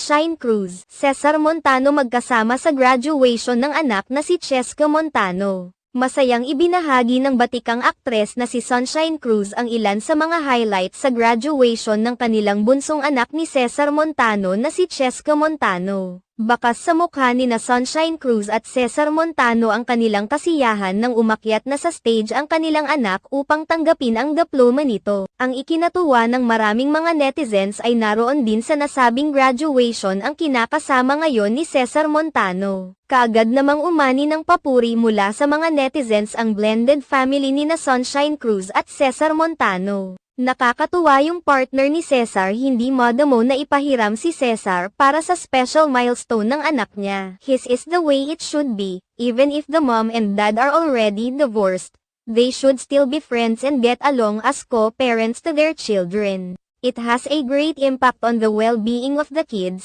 Sunshine Cruz, Cesar Montano magkasama sa graduation ng anak na si Cheska Montano. Masayang ibinahagi ng batikang aktres na si Sunshine Cruz ang ilan sa mga highlights sa graduation ng kanilang bunsong anak ni Cesar Montano na si Cheska Montano. Bakas sa mukha ni na Sunshine Cruz at Cesar Montano ang kanilang kasiyahan nang umakyat na sa stage ang kanilang anak upang tanggapin ang diploma nito. Ang ikinatuwa ng maraming mga netizens ay naroon din sa nasabing graduation ang kinakasama ngayon ni Cesar Montano. Kaagad namang umani ng papuri mula sa mga netizens ang blended family ni na Sunshine Cruz at Cesar Montano. Nakakatuwa yung partner ni Cesar, hindi madamo na ipahiram si Cesar para sa special milestone ng anak niya. His is the way it should be, even if the mom and dad are already divorced. They should still be friends and get along as co-parents to their children. It has a great impact on the well-being of the kids,